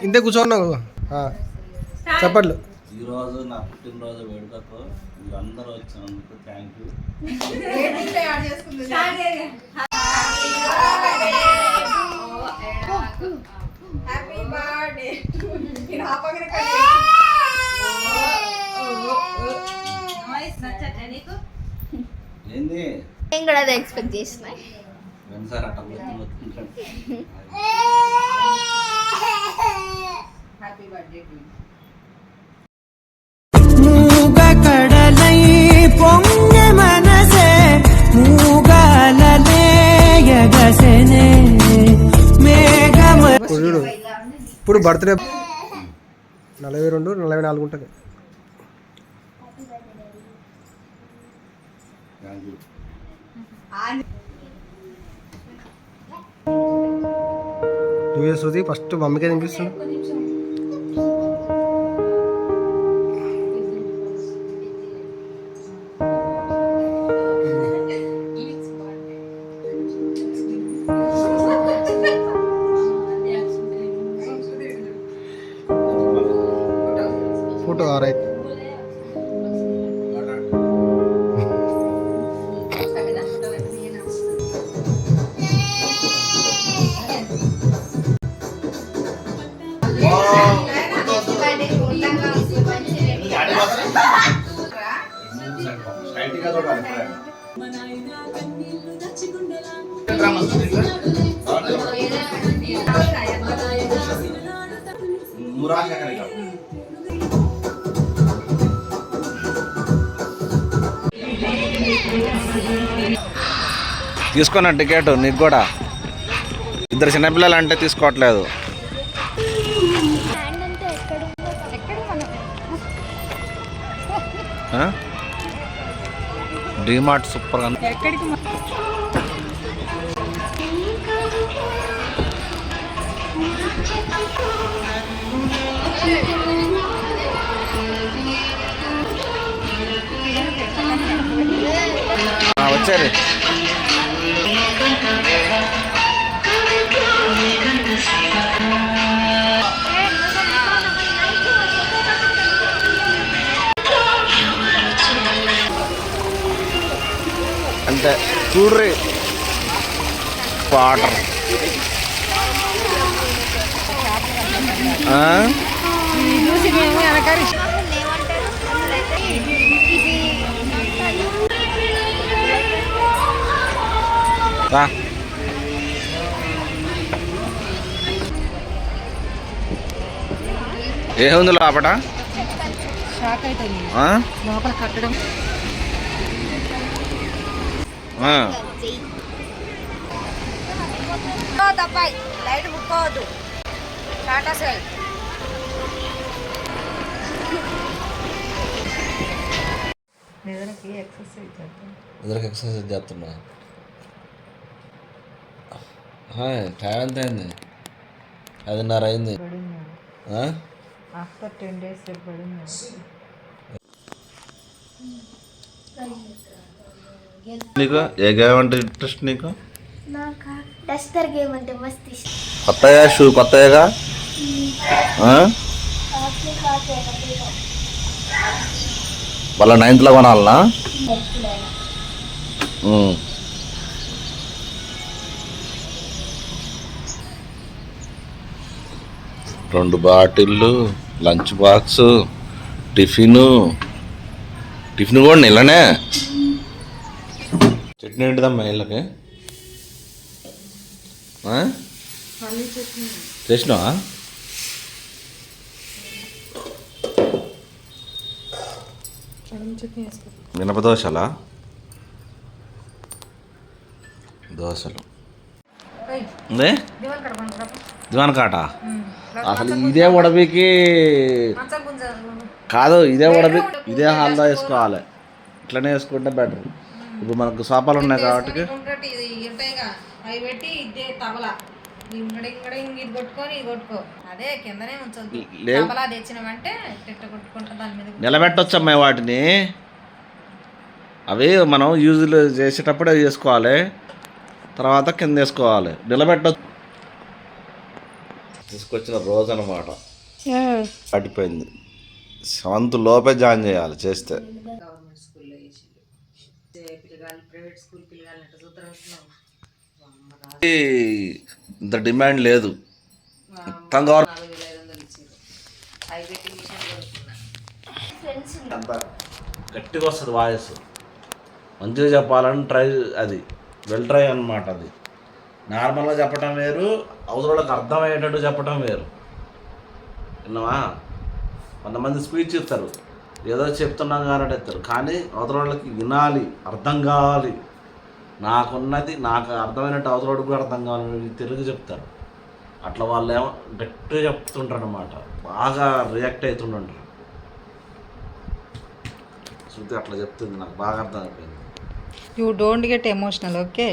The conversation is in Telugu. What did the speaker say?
ఇంతే కూర్చోన్నావు చెప్పట్లు. ఈరోజు నా పుట్టినరోజు వేడుకతో మీరందరూ వచ్చినందుకు థ్యాంక్ యూ. ఏంది నేను కూడా అదే ఎక్స్పెక్ట్ చేసిన. హ్యాపీ బర్త్డే టు ఇప్పుడు బర్త్డే 42 44 ఉంటుంది. చూసి ఫస్ట్ మమ్మీకే తినిపిస్తుంది. Photo right. తీసుకున్న టికెట్ నీకు కూడా. ఇద్దరు చిన్నపిల్లలు అంటే తీసుకోవట్లేదు. డిమార్ట్ సూపర్ గా వచ్చారు. అంటే చూడ్రి వాటర్. ఏముంది లోపట? లోపల కట్టడం లైట్ బుక్ అవ్వద్దు. టాటా సై ఎక్సర్సైజ్ చేస్తున్నా. టైం ఎంత అయింది? 10:30 అయింది. ఆఫ్టర్ 10 days నీకు ఏ గేమ్ అంటే ఇంట్రెస్ట్? నీకు డస్టర్ గేమ్ అంటే మస్త్ ఇష్టం. కొత్తగా షూ కొత్తగా వాళ్ళ 9th కొనాలనా? 2 బాటిళ్ళు, లంచ్ బాక్స్, టిఫిన్ కూడా నెలనే. చట్నీ ఏంటిదమ్మా వీళ్ళకి? చేసినావా? మినప దోశలు దివాన్ కాట. అసలు ఇదే ఉడబికి కాదు, ఇదే హాల్లో వేసుకోవాలి. ఇట్లనే వేసుకుంటే బెటర్. ఇప్పుడు మనకు సోఫాలు ఉన్నాయి కాబట్టి నిలబెట్టొచ్చమ్మా వాటిని. అవి మనం యూజ్ చేసేటప్పుడే చేసుకోవాలి, తర్వాత కింద వేసుకోవాలి. నిలబెట్టొచ్చు. తీసుకొచ్చిన రోజు అనమాట పట్టిపోయింది. 7th లోపే జాయిన్ చేయాలి చేస్తే. గవర్నమెంట్ స్కూల్లో వేసి పిల్లగాళ్ళు ప్రైవేట్ స్కూల్ పిల్లగాళ్ళు ఎట్లా చూద్దరు ఇంత డిమాండ్ లేదు. మొత్తం గవర్నమెంట్ 4,500 ఇచ్చారు. అవి పెట్టి మిషన్ కొనుక్కున్నా. ఫ్రెండ్స్ అంత గట్టిగా వస్తుంది వాయిస్. మంచిగా చెప్పాలని ట్రై, అది వెల్ ట్రై అనమాట. అది నార్మల్గా చెప్పటం వేరు, అవసరాలకు అర్థమయ్యేటట్టు చెప్పటం వేరు. విన్నావా? కొంతమంది స్పీచ్ ఇస్తారు, ఏదో చెప్తున్నాం కానీ ఇస్తారు, కానీ అవతలకి వినాలి, అర్థం కావాలి. నాకున్నది నాకు అర్థమైనట్టు అవతలకి కూడా అర్థం కావాలని తెలుగు చెప్తారు. అట్లా వాళ్ళు ఏమో గట్టిగా చెప్తుంటారు అనమాట, బాగా రియాక్ట్ అవుతుంటారు. శృతి అట్లా చెప్తుంది, నాకు బాగా అర్థం అయిపోయింది. You don't get emotional, okay?